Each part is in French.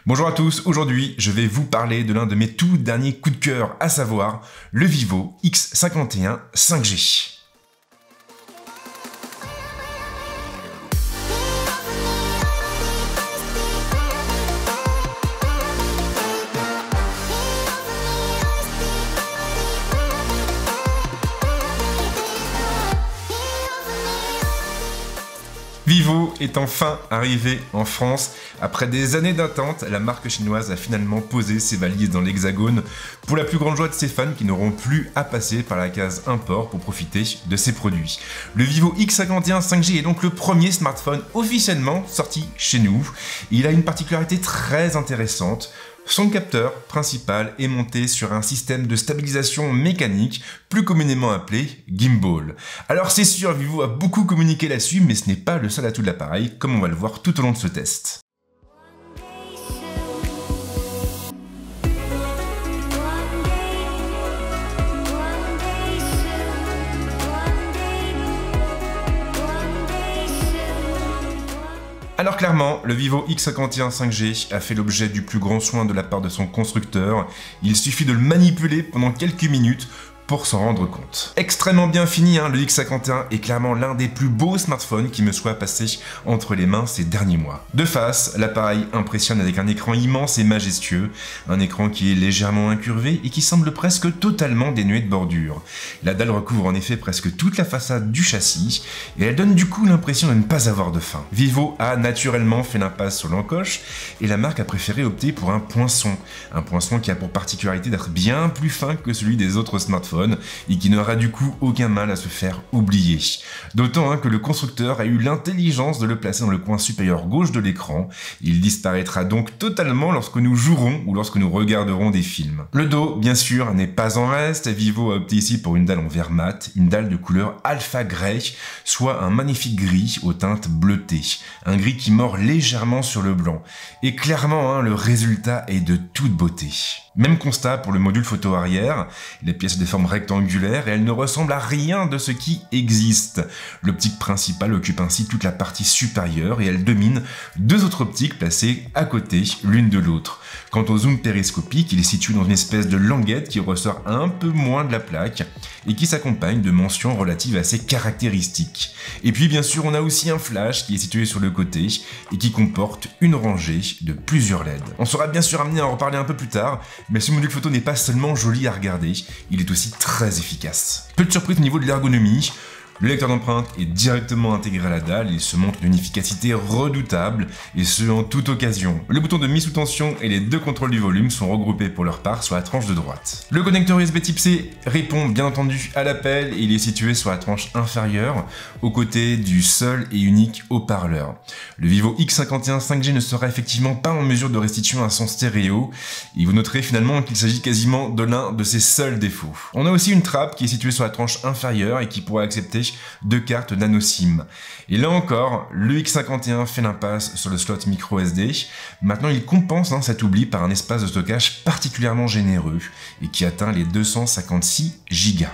Bonjour à tous, aujourd'hui je vais vous parler de l'un de mes tout derniers coups de cœur, à savoir le Vivo X51 5G. Vivo est enfin arrivé en France. Après des années d'attente, la marque chinoise a finalement posé ses valises dans l'Hexagone pour la plus grande joie de ses fans qui n'auront plus à passer par la case import pour profiter de ses produits. Le Vivo X51 5G est donc le premier smartphone officiellement sorti chez nous. Il a une particularité très intéressante. Son capteur principal est monté sur un système de stabilisation mécanique, plus communément appelé gimbal. Alors c'est sûr, Vivo a beaucoup communiqué là-dessus, mais ce n'est pas le seul atout de l'appareil, comme on va le voir tout au long de ce test. Alors clairement, le Vivo X51 5G a fait l'objet du plus grand soin de la part de son constructeur. Il suffit de le manipuler pendant quelques minutes pour s'en rendre compte. Extrêmement bien fini, le X51 est clairement l'un des plus beaux smartphones qui me soit passé entre les mains ces derniers mois. De face, l'appareil impressionne avec un écran immense et majestueux, un écran qui est légèrement incurvé et qui semble presque totalement dénué de bordure. La dalle recouvre en effet presque toute la façade du châssis et elle donne du coup l'impression de ne pas avoir de fin. Vivo a naturellement fait l'impasse sur l'encoche et la marque a préféré opter pour un poinçon qui a pour particularité d'être bien plus fin que celui des autres smartphones et qui n'aura du coup aucun mal à se faire oublier. D'autant que le constructeur a eu l'intelligence de le placer dans le coin supérieur gauche de l'écran. Il disparaîtra donc totalement lorsque nous jouerons ou lorsque nous regarderons des films. Le dos, bien sûr, n'est pas en reste. Vivo a opté ici pour une dalle en verre mat, une dalle de couleur alpha grey, soit un magnifique gris aux teintes bleutées. Un gris qui mord légèrement sur le blanc. Et clairement, le résultat est de toute beauté. Même constat pour le module photo arrière, les pièces de forme rectangulaire et elle ne ressemble à rien de ce qui existe. L'optique principale occupe ainsi toute la partie supérieure et elle domine deux autres optiques placées à côté l'une de l'autre. Quant au zoom périscopique, il est situé dans une espèce de languette qui ressort un peu moins de la plaque et qui s'accompagne de mentions relatives à ses caractéristiques. Et puis bien sûr on a aussi un flash qui est situé sur le côté et qui comporte une rangée de plusieurs LED. On sera bien sûr amené à en reparler un peu plus tard, mais ce module photo n'est pas seulement joli à regarder, il est aussi très efficace. Peu de surprise au niveau de l'ergonomie. Le lecteur d'empreintes est directement intégré à la dalle, il se montre d'une efficacité redoutable, et ce en toute occasion. Le bouton de mise sous tension et les deux contrôles du volume sont regroupés pour leur part sur la tranche de droite. Le connecteur USB type C répond bien entendu à l'appel, et il est situé sur la tranche inférieure, aux côtés du seul et unique haut-parleur. Le Vivo X51 5G ne sera effectivement pas en mesure de restituer un son stéréo, et vous noterez finalement qu'il s'agit quasiment de l'un de ses seuls défauts. On a aussi une trappe qui est située sur la tranche inférieure et qui pourra accepter deux cartes nano SIM. Et là encore, le X51 fait l'impasse sur le slot micro SD. Maintenant, il compense cet oubli par un espace de stockage particulièrement généreux et qui atteint les 256 Go.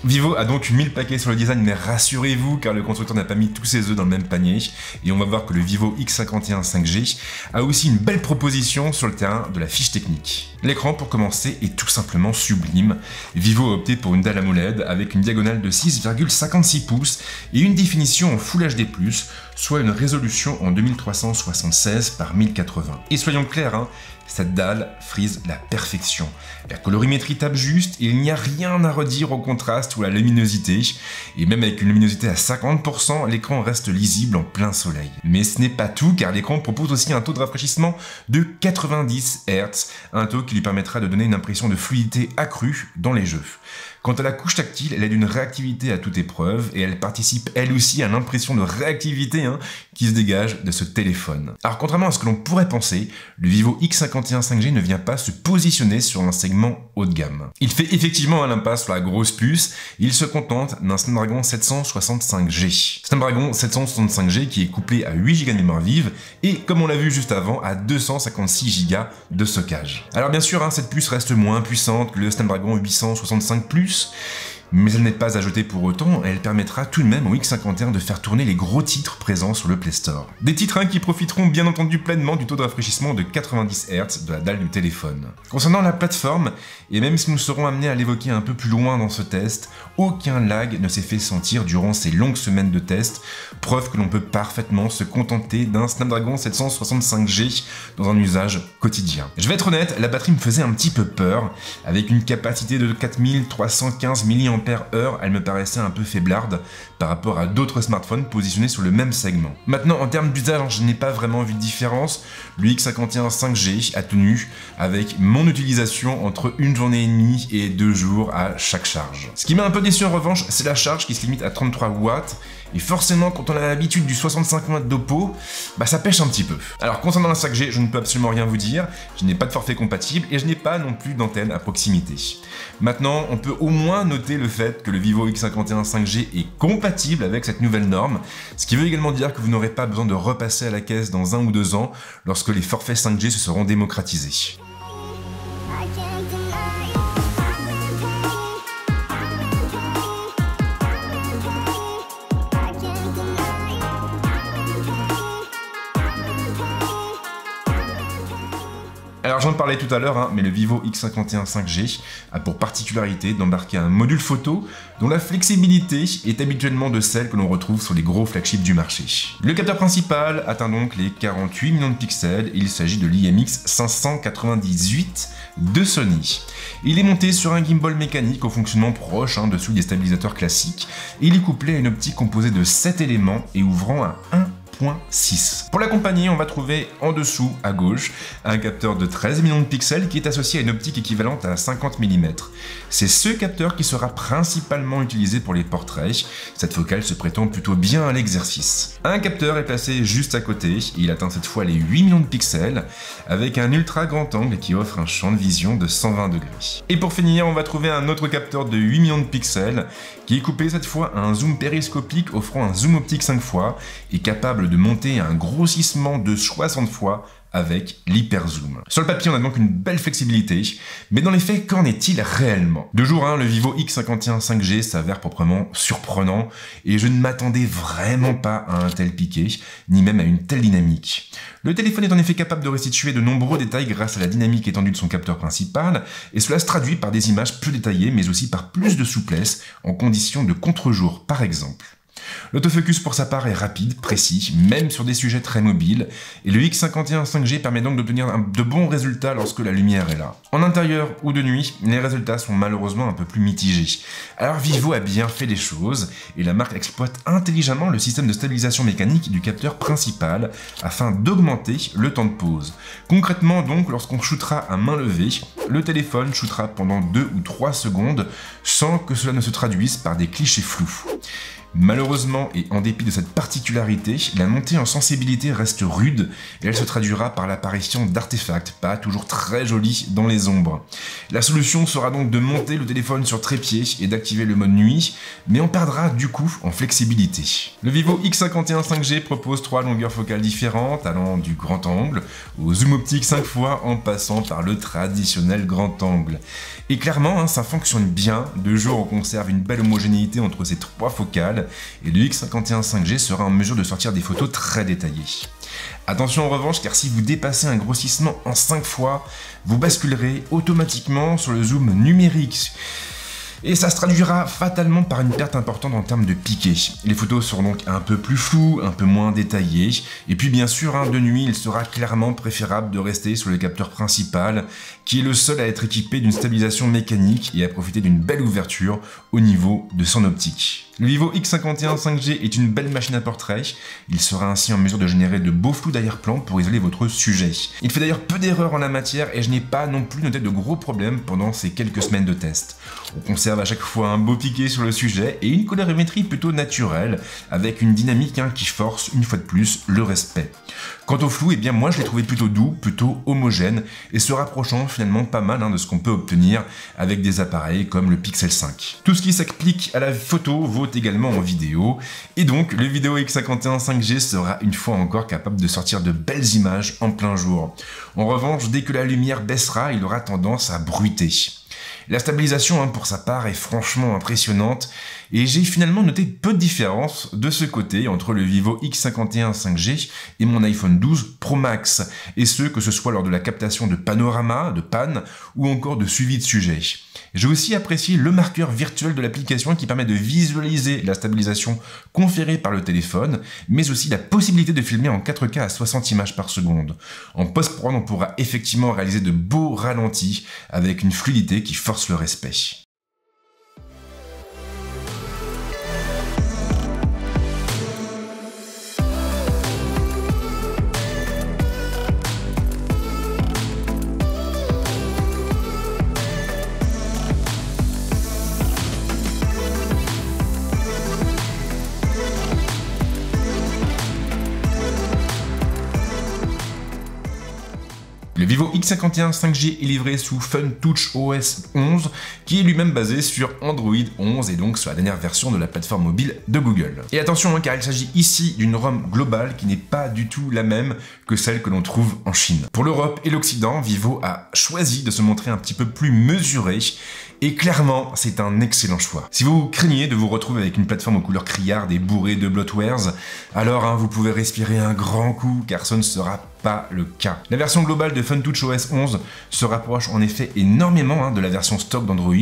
Vivo a donc mis le paquet sur le design, mais rassurez-vous car le constructeur n'a pas mis tous ses œufs dans le même panier et on va voir que le Vivo X51 5G a aussi une belle proposition sur le terrain de la fiche technique. L'écran pour commencer est tout simplement sublime. Vivo a opté pour une dalle AMOLED avec une diagonale de 6,56 pouces et une définition en Full HD+, soit une résolution en 2376 par 1080. Et soyons clairs, cette dalle frise la perfection. La colorimétrie tape juste et il n'y a rien à redire au contraste ou à la luminosité. Et même avec une luminosité à 50%, l'écran reste lisible en plein soleil. Mais ce n'est pas tout car l'écran propose aussi un taux de rafraîchissement de 90 Hz, un taux qui lui permettra de donner une impression de fluidité accrue dans les jeux. Quant à la couche tactile, elle est d'une réactivité à toute épreuve et elle participe elle aussi à l'impression de réactivité qui se dégage de ce téléphone. Alors contrairement à ce que l'on pourrait penser, le Vivo X51 5G ne vient pas se positionner sur un segment haut de gamme. Il fait effectivement l'impasse sur la grosse puce, il se contente d'un Snapdragon 765G. Snapdragon 765G qui est couplé à 8 Go de mémoire vive et, comme on l'a vu juste avant, à 256 Go de stockage. Alors bien sûr, cette puce reste moins puissante que le Snapdragon 865 Plus, mais elle n'est pas à jeter pour autant, elle permettra tout de même au X51 de faire tourner les gros titres présents sur le Play Store. Des titres qui profiteront bien entendu pleinement du taux de rafraîchissement de 90 Hz de la dalle du téléphone. Concernant la plateforme, et même si nous serons amenés à l'évoquer un peu plus loin dans ce test, aucun lag ne s'est fait sentir durant ces longues semaines de test, preuve que l'on peut parfaitement se contenter d'un Snapdragon 765G dans un usage quotidien. Je vais être honnête, la batterie me faisait un petit peu peur, avec une capacité de 4315 mAh, elle me paraissait un peu faiblarde par rapport à d'autres smartphones positionnés sur le même segment. Maintenant, en termes d'usage, je n'ai pas vraiment vu de différence. Le X51 5G a tenu avec mon utilisation entre une journée et demie et 2 jours à chaque charge. Ce qui m'a un peu déçu en revanche, c'est la charge qui se limite à 33 watts. Et forcément, quand on a l'habitude du 65 watts d'Oppo, ça pêche un petit peu. Alors concernant la 5G, je ne peux absolument rien vous dire, je n'ai pas de forfait compatible et je n'ai pas non plus d'antenne à proximité. Maintenant, on peut au moins noter le fait que le Vivo X51 5G est compatible avec cette nouvelle norme, ce qui veut également dire que vous n'aurez pas besoin de repasser à la caisse dans 1 ou 2 ans lorsque les forfaits 5G se seront démocratisés. Alors j'en parlais tout à l'heure, mais le Vivo X51 5G a pour particularité d'embarquer un module photo dont la flexibilité est habituellement de celle que l'on retrouve sur les gros flagships du marché. Le capteur principal atteint donc les 48 millions de pixels et il s'agit de l'IMX 598 de Sony. Il est monté sur un gimbal mécanique au fonctionnement proche de celui des stabilisateurs classiques et il est couplé à une optique composée de 7 éléments et ouvrant à 1.6. Pour l'accompagner, on va trouver en dessous, à gauche, un capteur de 13 millions de pixels qui est associé à une optique équivalente à 50 mm. C'est ce capteur qui sera principalement utilisé pour les portraits, cette focale se prêtant plutôt bien à l'exercice. Un capteur est placé juste à côté, il atteint cette fois les 8 millions de pixels, avec un ultra grand angle qui offre un champ de vision de 120 degrés. Et pour finir, on va trouver un autre capteur de 8 millions de pixels, qui est couplé cette fois à un zoom périscopique offrant un zoom optique 5 fois, et capable de monter à un grossissement de 60 fois avec l'hyperzoom. Sur le papier, on a donc une belle flexibilité, mais dans les faits, qu'en est-il réellement? De jour 1, le Vivo X51 5G s'avère proprement surprenant, et je ne m'attendais vraiment pas à un tel piqué, ni même à une telle dynamique. Le téléphone est en effet capable de restituer de nombreux détails grâce à la dynamique étendue de son capteur principal, et cela se traduit par des images plus détaillées, mais aussi par plus de souplesse, en conditions de contre-jour par exemple. L'autofocus pour sa part est rapide, précis, même sur des sujets très mobiles, et le X51 5G permet donc d'obtenir de bons résultats lorsque la lumière est là. En intérieur ou de nuit, les résultats sont malheureusement un peu plus mitigés. Alors Vivo a bien fait les choses, et la marque exploite intelligemment le système de stabilisation mécanique du capteur principal afin d'augmenter le temps de pause. Concrètement donc, lorsqu'on shootera à main levée, le téléphone shootera pendant 2 ou 3 secondes sans que cela ne se traduise par des clichés flous. Malheureusement, et en dépit de cette particularité, la montée en sensibilité reste rude et elle se traduira par l'apparition d'artefacts pas toujours très jolis dans les ombres. La solution sera donc de monter le téléphone sur trépied et d'activer le mode nuit, mais on perdra du coup en flexibilité. Le Vivo X51 5G propose 3 longueurs focales différentes, allant du grand angle au zoom optique 5 fois en passant par le traditionnel grand angle. Et clairement, ça fonctionne bien, de jour on conserve une belle homogénéité entre ces 3 focales, et le X51 5G sera en mesure de sortir des photos très détaillées. Attention en revanche, car si vous dépassez un grossissement en 5 fois, vous basculerez automatiquement sur le zoom numérique. Et ça se traduira fatalement par une perte importante en termes de piqué. Les photos seront donc un peu plus floues, un peu moins détaillées, et puis bien sûr, de nuit, il sera clairement préférable de rester sur le capteur principal, qui est le seul à être équipé d'une stabilisation mécanique et à profiter d'une belle ouverture au niveau de son optique. Le Vivo X51 5G est une belle machine à portrait, il sera ainsi en mesure de générer de beaux flous d'arrière-plan pour isoler votre sujet. Il fait d'ailleurs peu d'erreurs en la matière et je n'ai pas non plus noté de gros problèmes pendant ces quelques semaines de test. On conserve conserve à chaque fois un beau piqué sur le sujet et une colorimétrie plutôt naturelle, avec une dynamique qui force une fois de plus le respect. Quant au flou, eh bien moi je l'ai trouvé plutôt doux, plutôt homogène, et se rapprochant finalement pas mal de ce qu'on peut obtenir avec des appareils comme le Pixel 5. Tout ce qui s'applique à la photo vaut également en vidéo, et donc le Vivo X51 5G sera une fois encore capable de sortir de belles images en plein jour. En revanche, dès que la lumière baissera, il aura tendance à bruiter. La stabilisation, pour sa part, est franchement impressionnante, et j'ai finalement noté peu de différence de ce côté entre le Vivo X51 5G et mon iPhone 12 Pro Max, et ce que ce soit lors de la captation de panorama, de panne, ou encore de suivi de sujet. J'ai aussi apprécié le marqueur virtuel de l'application qui permet de visualiser la stabilisation conférée par le téléphone, mais aussi la possibilité de filmer en 4K à 60 images par seconde. En post-prod, on pourra effectivement réaliser de beaux ralentis avec une fluidité qui force le respect. Le Vivo X51 5G est livré sous FunTouch OS 11, qui est lui-même basé sur Android 11 et donc sur la dernière version de la plateforme mobile de Google. Et attention, car il s'agit ici d'une ROM globale qui n'est pas du tout la même que celle que l'on trouve en Chine. Pour l'Europe et l'Occident, Vivo a choisi de se montrer un petit peu plus mesuré, et clairement, c'est un excellent choix. Si vous craignez de vous retrouver avec une plateforme aux couleurs criardes et bourrée de bloatwares, alors vous pouvez respirer un grand coup, car ce ne sera pas le cas. La version globale de FunTouch OS 11 se rapproche en effet énormément de la version stock d'Android,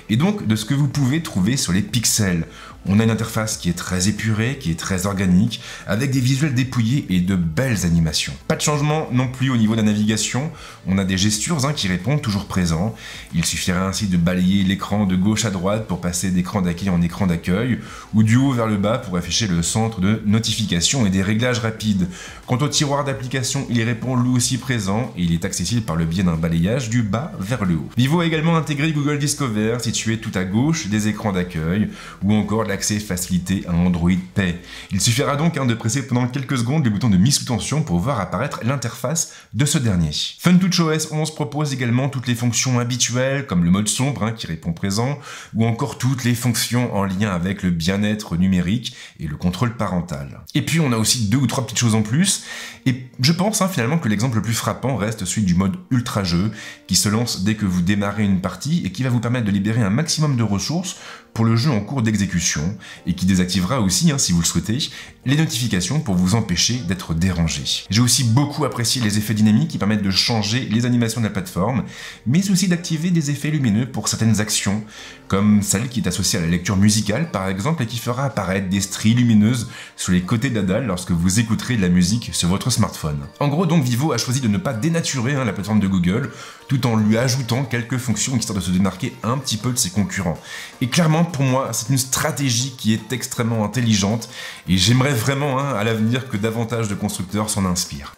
et donc de ce que vous pouvez trouver sur les pixels. On a une interface qui est très épurée, qui est très organique, avec des visuels dépouillés et de belles animations. Pas de changement non plus au niveau de la navigation, on a des gestures qui répondent toujours présents. Il suffirait ainsi de balayer l'écran de gauche à droite pour passer d'écran d'accueil en écran d'accueil, ou du haut vers le bas pour afficher le centre de notification et des réglages rapides. Quant au tiroir d'application, il répond lui aussi présent, et il est accessible par le biais d'un balayage du bas vers le haut. Vivo a également intégré Google Discover, situé tout à gauche des écrans d'accueil, ou encore l'accès facilité à Android Pay. Il suffira donc de presser pendant quelques secondes le bouton de mise sous tension pour voir apparaître l'interface de ce dernier. FunTouch OS 11 propose également toutes les fonctions habituelles, comme le mode sombre qui répond présent, ou encore toutes les fonctions en lien avec le bien-être numérique et le contrôle parental. Et puis on a aussi 2 ou 3 petites choses en plus, et je pense finalement que l'exemple le plus frappant reste celui du mode ultra jeu, qui se lance dès que vous démarrez une partie et qui va vous permettre de libérer un maximum de ressources pour le jeu en cours d'exécution, et qui désactivera aussi, si vous le souhaitez, les notifications pour vous empêcher d'être dérangé. J'ai aussi beaucoup apprécié les effets dynamiques qui permettent de changer les animations de la plateforme, mais aussi d'activer des effets lumineux pour certaines actions, comme celle qui est associée à la lecture musicale par exemple, et qui fera apparaître des stries lumineuses sur les côtés de la dalle lorsque vous écouterez de la musique sur votre smartphone. En gros donc, Vivo a choisi de ne pas dénaturer la plateforme de Google, tout en lui ajoutant quelques fonctions histoire de se démarquer un petit peu de ses concurrents. Et clairement, pour moi, c'est une stratégie qui est extrêmement intelligente, et j'aimerais vraiment à l'avenir que davantage de constructeurs s'en inspirent.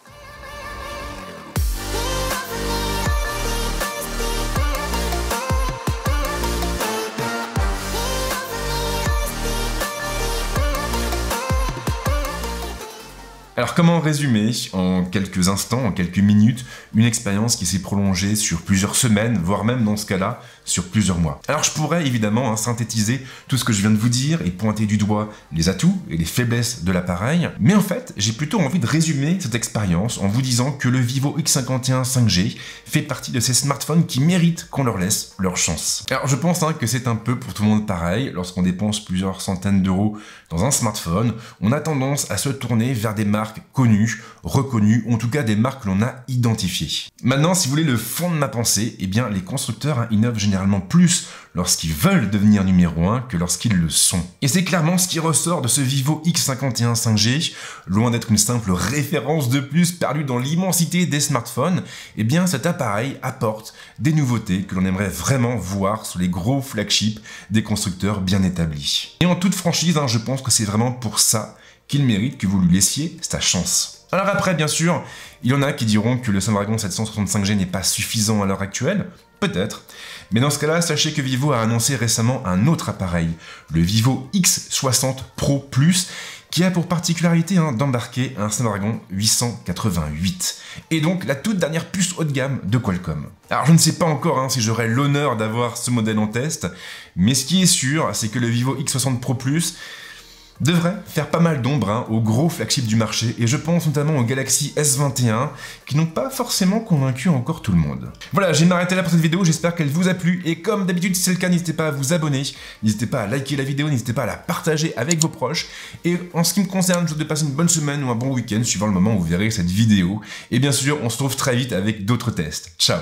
Alors comment résumer en quelques instants, en quelques minutes, une expérience qui s'est prolongée sur plusieurs semaines, voire même dans ce cas-là, sur plusieurs mois? Alors je pourrais évidemment synthétiser tout ce que je viens de vous dire et pointer du doigt les atouts et les faiblesses de l'appareil, mais en fait j'ai plutôt envie de résumer cette expérience en vous disant que le Vivo X51 5G fait partie de ces smartphones qui méritent qu'on leur laisse leur chance. Alors je pense que c'est un peu pour tout le monde pareil, lorsqu'on dépense plusieurs centaines d'euros dans un smartphone, on a tendance à se tourner vers des marques connues, reconnues, ou en tout cas des marques que l'on a identifiées. Maintenant, si vous voulez le fond de ma pensée, eh bien les constructeurs innovent généralement plus lorsqu'ils veulent devenir numéro 1 que lorsqu'ils le sont. Et c'est clairement ce qui ressort de ce Vivo X51 5G, loin d'être une simple référence de plus perdue dans l'immensité des smartphones, eh bien cet appareil apporte des nouveautés que l'on aimerait vraiment voir sur les gros flagships des constructeurs bien établis. Et en toute franchise, je pense que c'est vraiment pour ça qu'il mérite que vous lui laissiez sa chance. Alors après, bien sûr, il y en a qui diront que le Snapdragon 765G n'est pas suffisant à l'heure actuelle, peut-être, mais dans ce cas-là, sachez que Vivo a annoncé récemment un autre appareil, le Vivo X60 Pro Plus, qui a pour particularité d'embarquer un Snapdragon 888, et donc la toute dernière puce haut de gamme de Qualcomm. Alors je ne sais pas encore si j'aurai l'honneur d'avoir ce modèle en test, mais ce qui est sûr, c'est que le Vivo X60 Pro Plus devrait faire pas mal d'ombre aux gros flagships du marché, et je pense notamment au Galaxy S21, qui n'ont pas forcément convaincu encore tout le monde. Voilà, je vais m'arrêter là pour cette vidéo, j'espère qu'elle vous a plu, et comme d'habitude, si c'est le cas, n'hésitez pas à vous abonner, n'hésitez pas à liker la vidéo, n'hésitez pas à la partager avec vos proches, et en ce qui me concerne, je vous souhaite de passer une bonne semaine ou un bon week-end, suivant le moment où vous verrez cette vidéo, et bien sûr, on se retrouve très vite avec d'autres tests. Ciao!